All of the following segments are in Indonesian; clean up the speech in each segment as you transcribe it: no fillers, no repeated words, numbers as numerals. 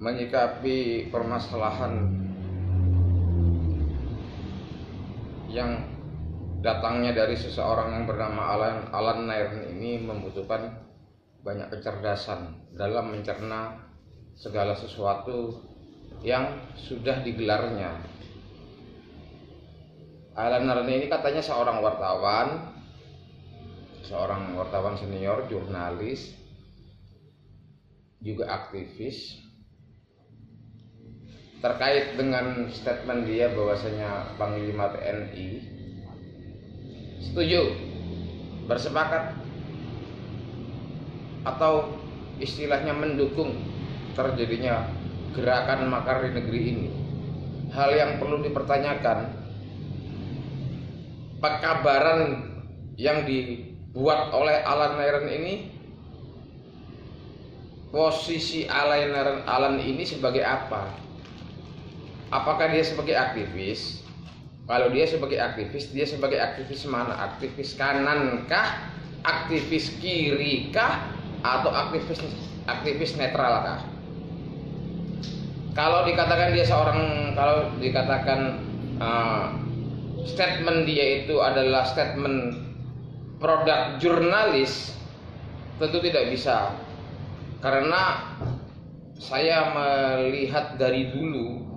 menyikapi permasalahan yang datangnya dari seseorang yang bernama Alan Nairn ini membutuhkan banyak kecerdasan dalam mencerna segala sesuatu yang sudah digelarnya. Alan Nairn ini katanya seorang wartawan senior, jurnalis, juga aktivis. Terkait dengan statement dia bahwasanya Panglima TNI setuju, bersepakat, atau istilahnya mendukung terjadinya gerakan makar di negeri ini. Hal yang perlu dipertanyakan, pekabaran yang dibuat oleh Alan Nairn ini, posisi Alan ini sebagai apa? Apakah dia sebagai aktivis? Kalau dia sebagai aktivis mana? Aktivis kanan kah? Aktivis kiri kah? Atau aktivis netral kah? Kalau dikatakan statement dia itu adalah statement produk jurnalis, tentu tidak bisa. Karena saya melihat dari dulu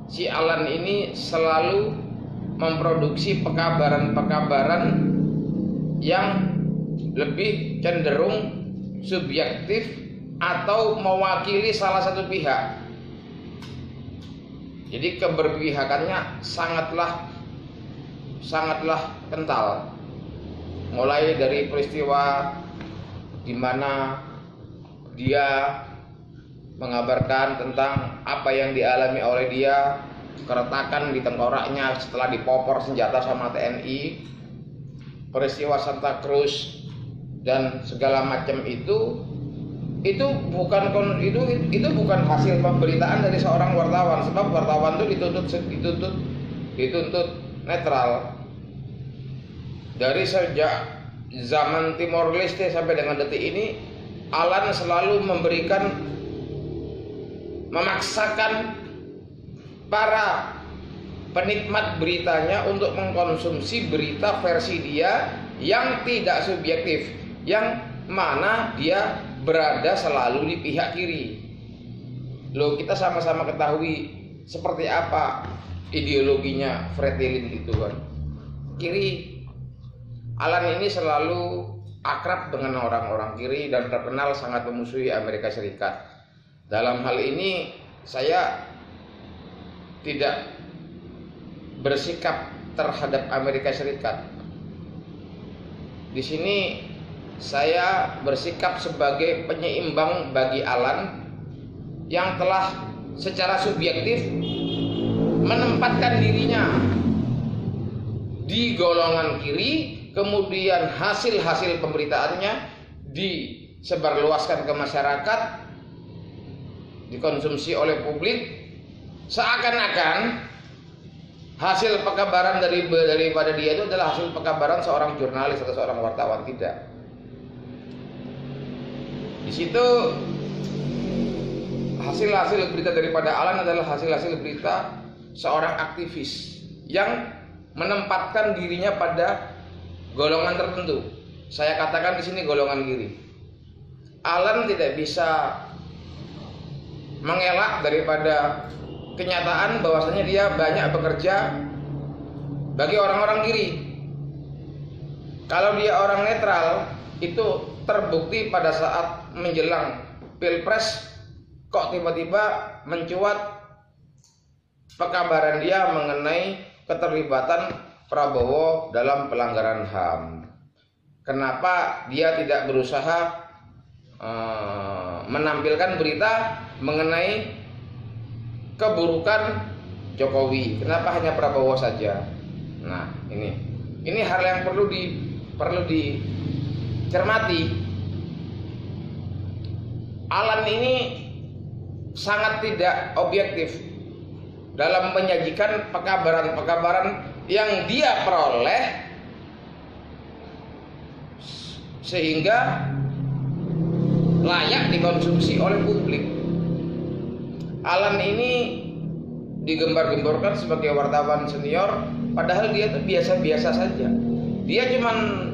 si Alan ini selalu memproduksi pekabaran-pekabaran yang lebih cenderung subjektif atau mewakili salah satu pihak. Jadi keberpihakannya sangatlah kental. Mulai dari peristiwa di mana dia mengabarkan tentang apa yang dialami oleh dia, keretakan di tengkoraknya setelah dipopor senjata sama TNI, peristiwa Santa Cruz dan segala macam itu bukan hasil pemberitaan dari seorang wartawan, sebab wartawan itu dituntut netral. Dari sejak zaman Timor Leste sampai dengan detik ini, Alan selalu memaksakan para penikmat beritanya untuk mengkonsumsi berita versi dia yang tidak subjektif, yang mana dia berada selalu di pihak kiri. Loh, kita sama-sama ketahui seperti apa ideologinya Fretilin itu kan, kiri. Alan ini selalu akrab dengan orang-orang kiri dan terkenal sangat memusuhi Amerika Serikat. Dalam hal ini saya tidak bersikap terhadap Amerika Serikat. Di sini saya bersikap sebagai penyeimbang bagi Alan yang telah secara subjektif menempatkan dirinya di golongan kiri, kemudian hasil-hasil pemberitaannya disebarluaskan ke masyarakat, dikonsumsi oleh publik, seakan-akan hasil pekabaran daripada dia itu adalah hasil pekabaran seorang jurnalis atau seorang wartawan. Tidak. Di situ hasil-hasil berita daripada Alan adalah hasil-hasil berita seorang aktivis yang menempatkan dirinya pada golongan tertentu. Saya katakan di sini golongan kiri. Alan tidak bisa mengelak daripada kenyataan bahwasanya dia banyak bekerja bagi orang-orang kiri. Kalau dia orang netral, itu terbukti pada saat menjelang Pilpres kok tiba-tiba mencuat pekabaran dia mengenai keterlibatan Prabowo dalam pelanggaran HAM. Kenapa dia tidak berusaha menampilkan berita mengenai keburukan Jokowi? Kenapa hanya Prabowo saja? Nah, ini hal yang perlu dicermati. Alan ini sangat tidak objektif dalam menyajikan pekabaran-pekabaran yang dia peroleh sehingga layak dikonsumsi oleh publik. Alan ini digembar-gemborkan sebagai wartawan senior, padahal dia tuh biasa-biasa saja. Dia cuman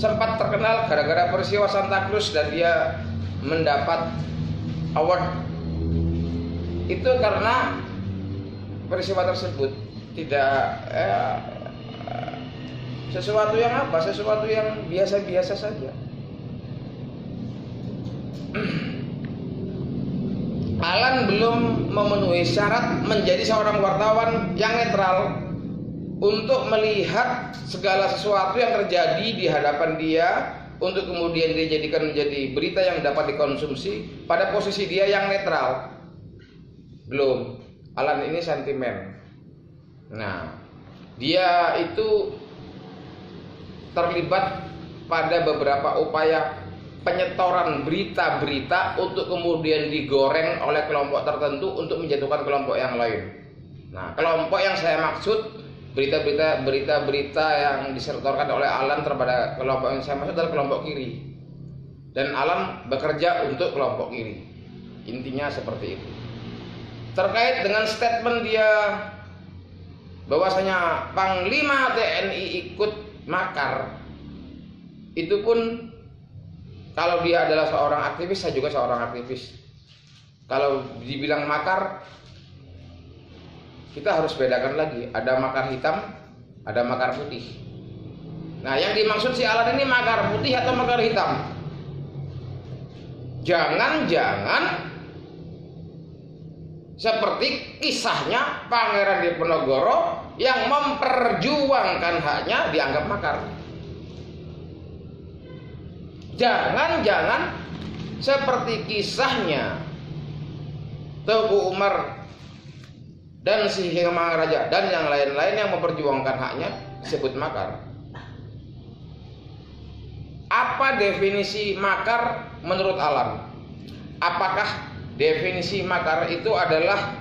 sempat terkenal gara-gara peristiwa Santa Cruz dan dia mendapat award itu karena peristiwa tersebut. Tidak sesuatu yang biasa-biasa saja. Alan belum memenuhi syarat menjadi seorang wartawan yang netral untuk melihat segala sesuatu yang terjadi di hadapan dia, untuk kemudian dijadikan menjadi berita yang dapat dikonsumsi pada posisi dia yang netral. Belum. Alan ini sentimen. Nah, dia itu terlibat pada beberapa upaya penyetoran berita-berita untuk kemudian digoreng oleh kelompok tertentu untuk menjatuhkan kelompok yang lain. Nah, kelompok yang saya maksud, berita-berita yang disetorkan oleh Alan terhadap kelompok yang saya maksud adalah kelompok kiri. Dan Alan bekerja untuk kelompok kiri. Intinya seperti itu. Terkait dengan statement dia bahwasanya Panglima TNI ikut makar, itu pun kalau dia adalah seorang aktivis, saya juga seorang aktivis. Kalau dibilang makar, kita harus bedakan lagi. Ada makar hitam, ada makar putih. Nah, yang dimaksud si Alan ini makar putih atau makar hitam? Jangan-jangan seperti kisahnya Pangeran Diponegoro yang memperjuangkan haknya dianggap makar. Jangan-jangan seperti kisahnya Teguh Umar dan si Hemangaraja dan yang lain-lain yang memperjuangkan haknya disebut makar. Apa definisi makar menurut Alan? Apakah definisi makar itu adalah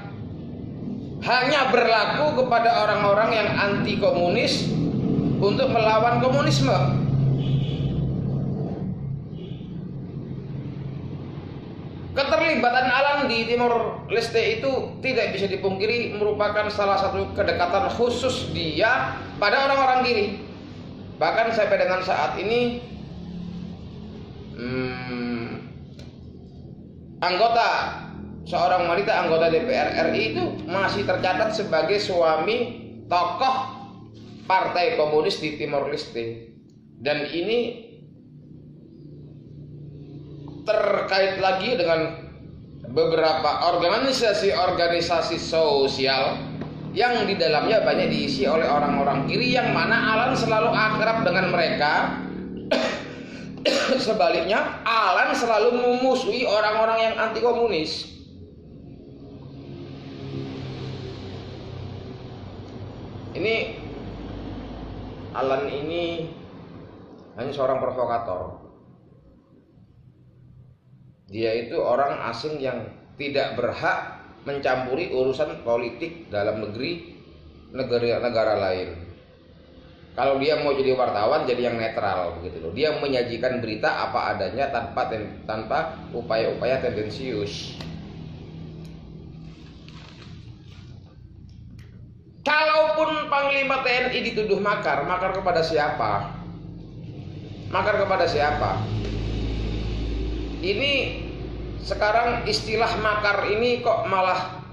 hanya berlaku kepada orang-orang yang anti komunis untuk melawan komunisme? Keterlibatan Alan di Timor Leste itu tidak bisa dipungkiri merupakan salah satu kedekatan khusus dia pada orang-orang kiri. Bahkan sampai dengan saat ini seorang wanita anggota DPR RI itu masih tercatat sebagai suami tokoh Partai Komunis di Timor Leste. Dan ini terkait lagi dengan beberapa organisasi sosial yang di dalamnya banyak diisi oleh orang-orang kiri, yang mana Alan selalu akrab dengan mereka. Sebaliknya, Alan selalu memusuhi orang-orang yang anti komunis. Ini Alan ini hanya seorang provokator. Dia itu orang asing yang tidak berhak mencampuri urusan politik dalam negeri negara lain. Kalau dia mau jadi wartawan, jadi yang netral begitu loh. Dia menyajikan berita apa adanya tanpa upaya-upaya tendensius. Kalaupun Panglima TNI dituduh makar kepada siapa? Makar kepada siapa? Ini sekarang istilah makar ini kok malah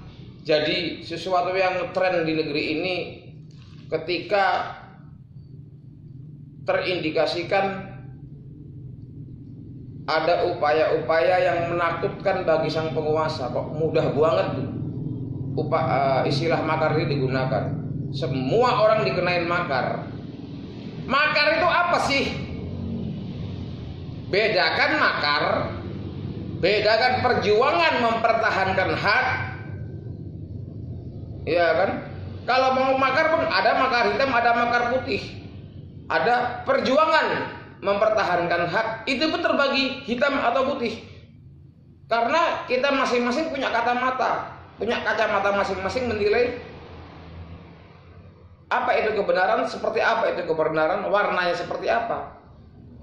jadi sesuatu yang tren di negeri ini ketika terindikasikan ada upaya-upaya yang menakutkan bagi sang penguasa. Kok mudah banget istilah makar ini digunakan. Semua orang dikenain makar. Makar itu apa sih? Bedakan makar, bedakan perjuangan mempertahankan hak. Iya kan? Kalau mau makar pun ada makar hitam, ada makar putih. Ada perjuangan mempertahankan hak, itu pun terbagi hitam atau putih. Karena kita masing-masing punya kacamata, punya kacamata masing-masing menilai apa itu kebenaran, seperti apa itu kebenaran, warnanya seperti apa.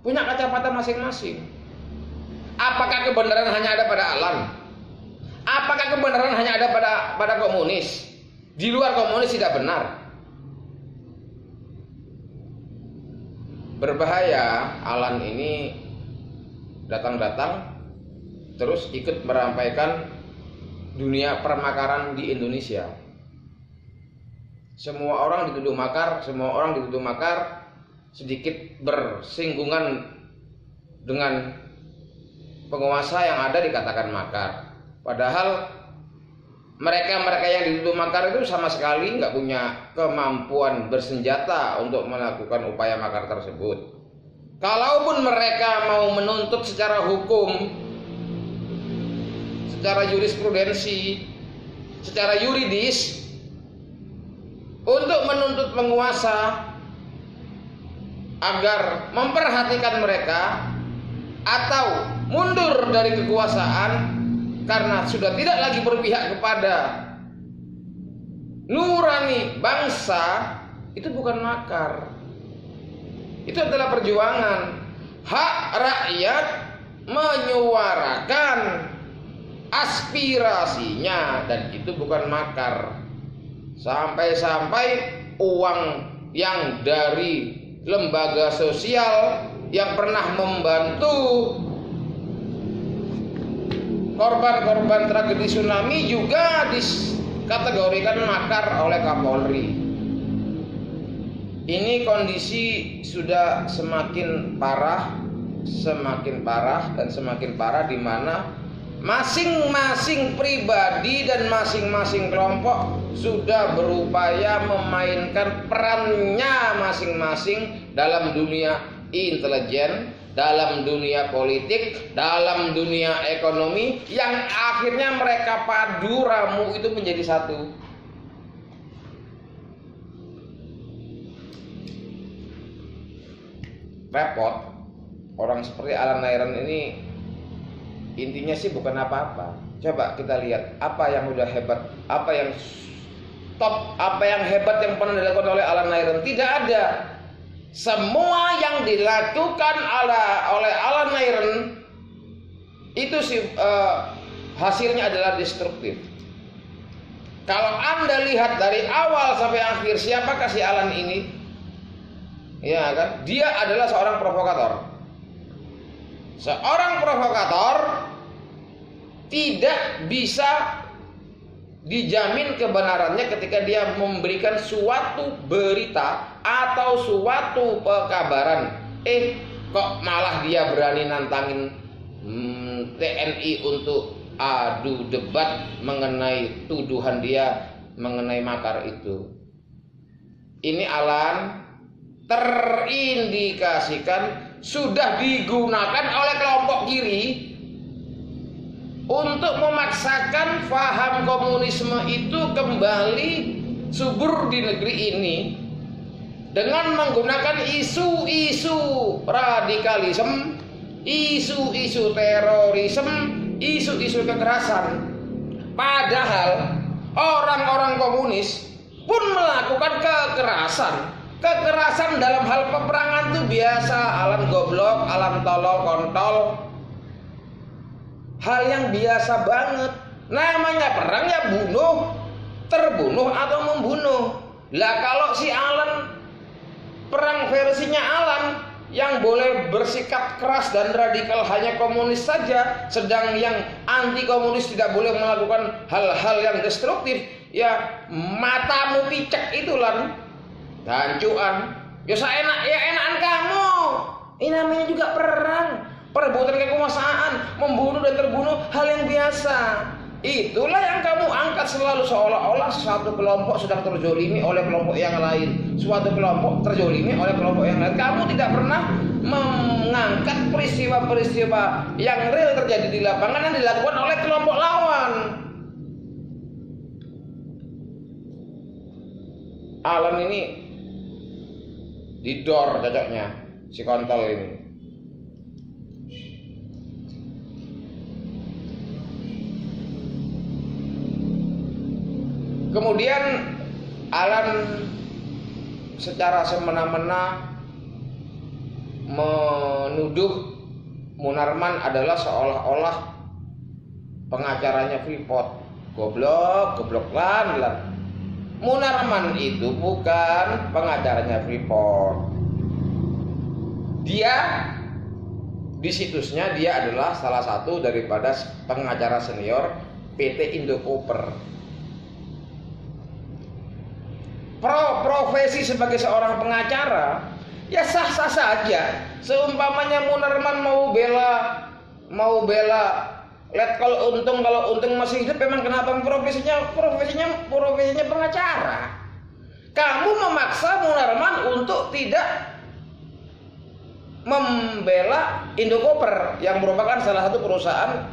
Punya kacamata masing-masing. Apakah kebenaran hanya ada pada Alan? apakah kebenaran hanya ada pada komunis? Di luar komunis tidak benar. Berbahaya Alan ini datang-datang terus ikut merampaikan dunia permakaran di Indonesia. Semua orang dituduh makar, sedikit bersinggungan dengan penguasa yang ada dikatakan makar. Padahal mereka yang dituduh makar itu sama sekali nggak punya kemampuan bersenjata untuk melakukan upaya makar tersebut. Kalaupun mereka mau menuntut secara hukum, secara jurisprudensi, secara yuridis, untuk menuntut penguasa agar memperhatikan mereka atau mundur dari kekuasaan karena sudah tidak lagi berpihak kepada nurani bangsa, itu bukan makar. Itu adalah perjuangan. Hak rakyat menyuarakan aspirasinya, dan itu bukan makar. Sampai-sampai uang yang dari lembaga sosial yang pernah membantu korban-korban tragedi tsunami juga dikategorikan makar oleh Kapolri. Ini kondisi sudah semakin parah dan semakin parah, di mana masing-masing pribadi dan masing-masing kelompok sudah berupaya memainkan perannya masing-masing dalam dunia intelijen, dalam dunia politik, dalam dunia ekonomi, yang akhirnya mereka padu ramu itu menjadi satu. Repot. Orang seperti Alan Nairon ini intinya sih bukan apa-apa. Coba kita lihat apa yang udah hebat, apa yang top, apa yang hebat yang pernah dilakukan oleh Alan Nairon. Tidak ada. Semua yang dilakukan oleh Alan Nairon itu hasilnya adalah destruktif. Kalau Anda lihat dari awal sampai akhir, siapakah si Alan ini? Ya kan? Dia adalah seorang provokator. Seorang provokator tidak bisa dijamin kebenarannya ketika dia memberikan suatu berita atau suatu pekabaran. Kok malah dia berani nantangin TNI untuk adu debat mengenai tuduhan dia mengenai makar itu. Ini Alan terindikasikan sudah digunakan oleh kelompok kiri untuk memaksakan paham komunisme itu kembali subur di negeri ini dengan menggunakan isu-isu radikalisme, isu-isu terorisme, isu-isu kekerasan. Padahal orang-orang komunis pun melakukan kekerasan. Kekerasan dalam hal peperangan itu biasa. Alan goblok, Alan tolol, kontol, hal yang biasa banget. Namanya perang ya bunuh, terbunuh atau membunuh. Lah kalau si Alan, perang versinya Alan yang boleh bersikap keras dan radikal hanya komunis saja, sedang yang anti komunis tidak boleh melakukan hal-hal yang destruktif. Ya matamu picek itulah gancuan. Ya enakan kamu. Ini namanya juga perang, perebutan kekuasaan, membunuh dan terbunuh, hal yang biasa. Itulah yang kamu angkat selalu, seolah-olah suatu kelompok sedang terzolimi oleh kelompok yang lain, suatu kelompok terzolimi oleh kelompok yang lain. Kamu tidak pernah mengangkat peristiwa-peristiwa yang real terjadi di lapangan yang dilakukan oleh kelompok lawan. Alan ini didor cocoknya si kontol ini. Kemudian Alan secara semena-mena menuduh Munarman adalah seolah-olah pengacaranya Freeport. goblok lan. Munarman itu bukan pengacaranya Freeport. Dia di situsnya dia adalah salah satu daripada pengacara senior PT Indokoper. Profesi sebagai seorang pengacara ya sah-sah saja. Seumpamanya Munarman mau bela Letkol Untung, kalau Untung masih hidup, memang kenapa profesinya pengacara? Kamu memaksa Munarman untuk tidak membela Indokoper yang merupakan salah satu perusahaan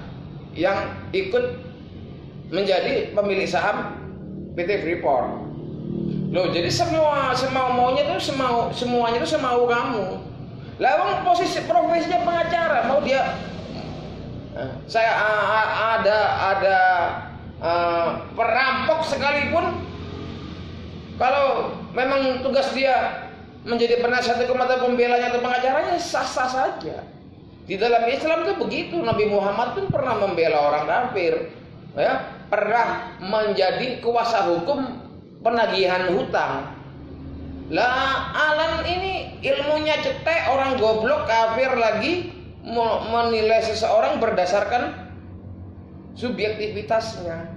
yang ikut menjadi pemilik saham PT Freeport. Loh, jadi semuanya itu semau kamu. Lawang posisi profesinya pengacara, mau dia saya ada perampok sekalipun, kalau memang tugas dia menjadi penasihat hukum atau pembelanya atau pengacaranya, sah-sah saja. Di dalam Islam itu begitu. Nabi Muhammad pun pernah membela orang kafir, ya, pernah menjadi kuasa hukum penagihan hutang. Lah, Alan ini ilmunya cetek, orang goblok kafir lagi menilai seseorang berdasarkan subjektivitasnya.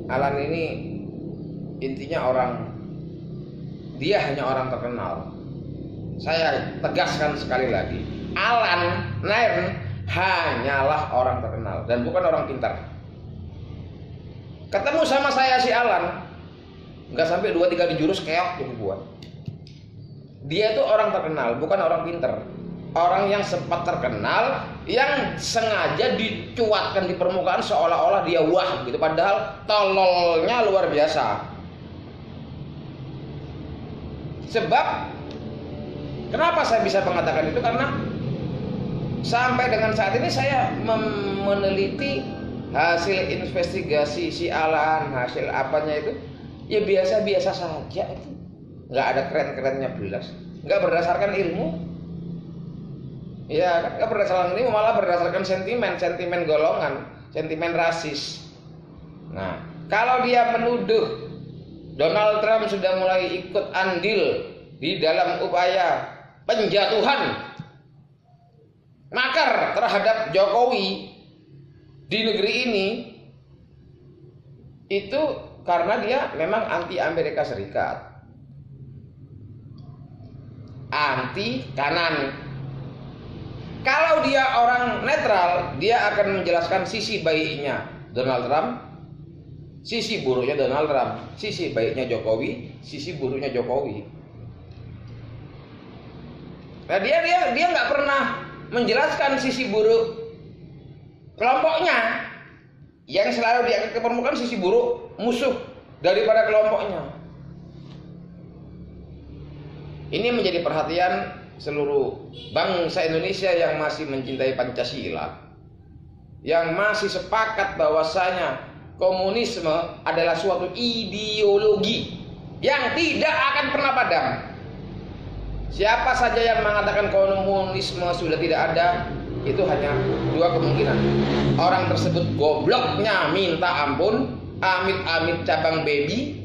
Alan ini intinya dia hanya orang terkenal. Saya tegaskan sekali lagi, Alan Nairn hanyalah orang terkenal dan bukan orang pintar. Ketemu sama saya si Alan, nggak sampai 2-3 jurus keok tuh buat. Dia itu orang terkenal, bukan orang pintar. Orang yang sempat terkenal, yang sengaja dicuatkan di permukaan seolah-olah dia wah gitu, padahal tololnya luar biasa. Sebab kenapa saya bisa mengatakan itu? Karena sampai dengan saat ini saya meneliti hasil investigasi si Alan, hasil apanya itu ya biasa-biasa saja itu, nggak ada keren-kerennya belas, nggak berdasarkan ilmu. Ya, kan berdasarkan ini malah berdasarkan sentimen golongan, sentimen rasis. Nah, kalau dia menuduh Donald Trump sudah mulai ikut andil di dalam upaya penjatuhan makar terhadap Jokowi di negeri ini, itu karena dia memang anti Amerika Serikat, anti kanan. Kalau dia orang netral, dia akan menjelaskan sisi baiknya Donald Trump, sisi buruknya Donald Trump, sisi baiknya Jokowi, sisi buruknya Jokowi. Nah, dia nggak pernah menjelaskan sisi buruk kelompoknya, yang selalu diangkat ke permukaan sisi buruk musuh daripada kelompoknya. Ini menjadi perhatian seluruh bangsa Indonesia yang masih mencintai Pancasila, yang masih sepakat bahwasanya komunisme adalah suatu ideologi yang tidak akan pernah padam. Siapa saja yang mengatakan komunisme sudah tidak ada, itu hanya dua kemungkinan. Orang tersebut gobloknya minta ampun, amit-amit cabang baby,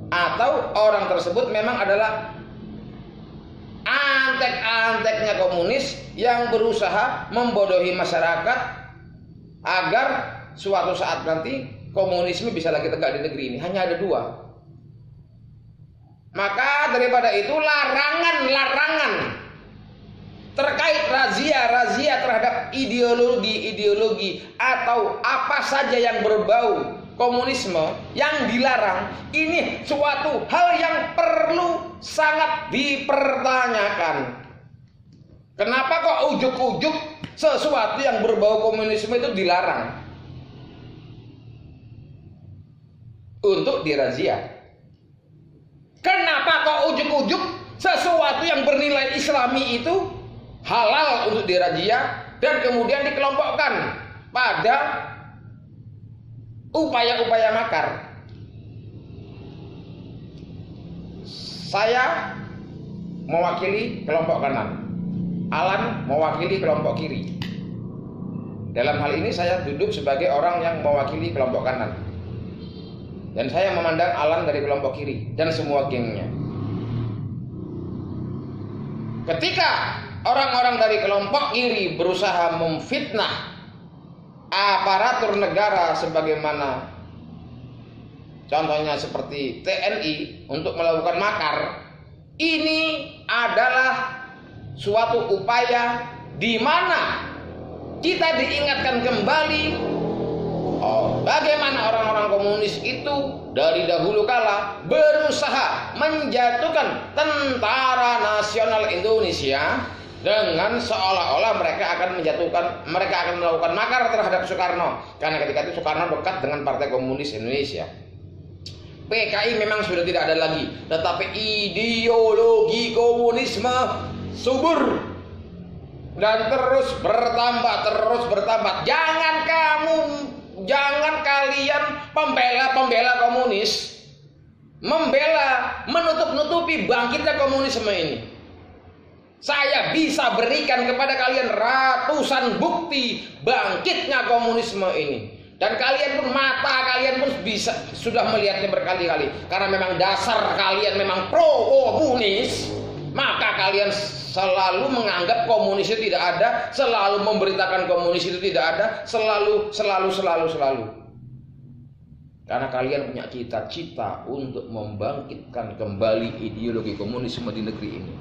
atau orang tersebut memang adalah antek-anteknya komunis yang berusaha membodohi masyarakat agar suatu saat nanti komunisme bisa lagi tegak di negeri ini. Hanya ada dua. Maka daripada itu larangan terkait razia terhadap ideologi atau apa saja yang berbau komunisme yang dilarang, ini suatu hal yang perlu sangat dipertanyakan. Kenapa kok ujuk-ujuk sesuatu yang berbau komunisme itu dilarang untuk dirazia? Kenapa kok ujuk-ujuk sesuatu yang bernilai Islami itu halal untuk dirazia dan kemudian dikelompokkan pada upaya-upaya makar? mewakili kelompok kanan, Alan mewakili kelompok kiri. Dalam hal ini saya duduk sebagai orang yang mewakili kelompok kanan, dan saya memandang Alan dari kelompok kiri dan semua gengnya. Ketika orang-orang dari kelompok kiri berusaha memfitnah aparatur negara sebagaimana contohnya seperti TNI untuk melakukan makar, ini adalah suatu upaya di mana kita diingatkan kembali bagaimana orang-orang komunis itu dari dahulu kala berusaha menjatuhkan Tentara Nasional Indonesia dengan seolah-olah mereka akan melakukan makar terhadap Soekarno, karena ketika itu Soekarno dekat dengan Partai Komunis Indonesia. PKI memang sudah tidak ada lagi, tetapi ideologi komunisme subur dan terus bertambah. Jangan kalian pembela komunis menutup-nutupi bangkitnya komunisme ini. Saya bisa berikan kepada kalian ratusan bukti bangkitnya komunisme ini. Dan mata kalian pun sudah melihatnya berkali-kali. Karena memang dasar kalian memang pro-komunis, maka kalian selalu menganggap komunis itu tidak ada, selalu memberitakan komunis itu tidak ada, selalu. Karena kalian punya cita-cita untuk membangkitkan kembali ideologi komunisme di negeri ini.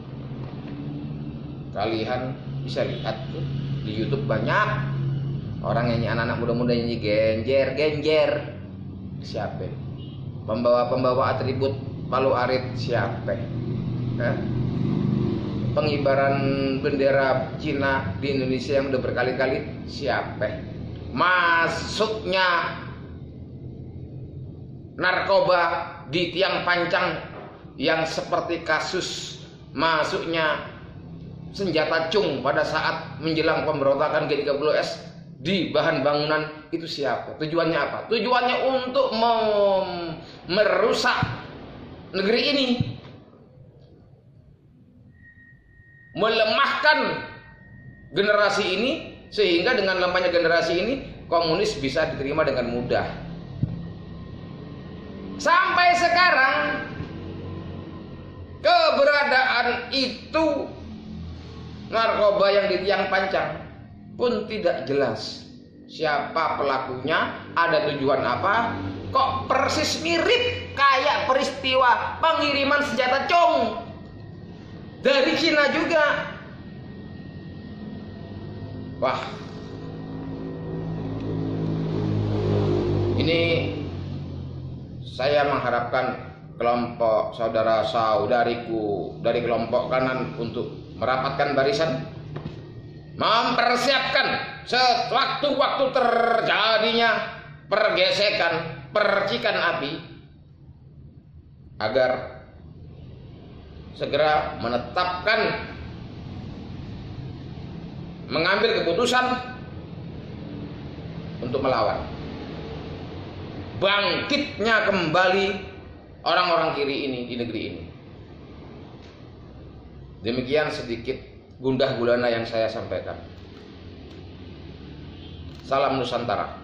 Kalian bisa lihat tuh, di YouTube banyak orang nyanyi, anak-anak muda-muda nyanyi genjer. Siapa? Pembawa atribut palu arit siapa? Pengibaran bendera Cina di Indonesia yang udah berkali-kali siapa? Masuknya narkoba di tiang pancang yang seperti kasus masuknya senjata cung pada saat menjelang pemberontakan G30S di bahan bangunan itu siapa? Tujuannya apa? Tujuannya untuk merusak negeri ini, melemahkan generasi ini, sehingga dengan lemahnya generasi ini komunis bisa diterima dengan mudah. Sampai sekarang keberadaan itu narkoba yang di tiang pancang pun tidak jelas siapa pelakunya, ada tujuan apa, kok persis mirip kayak peristiwa pengiriman senjata cung dari Cina juga. Wah, ini saya mengharapkan kelompok saudara-saudariku dari kelompok kanan untuk merapatkan barisan, mempersiapkan sewaktu-waktu terjadinya pergesekan, percikan api, agar segera mengambil keputusan untuk melawan bangkitnya kembali orang-orang kiri ini di negeri ini. Demikian sedikit gundah gulana yang saya sampaikan. Salam Nusantara.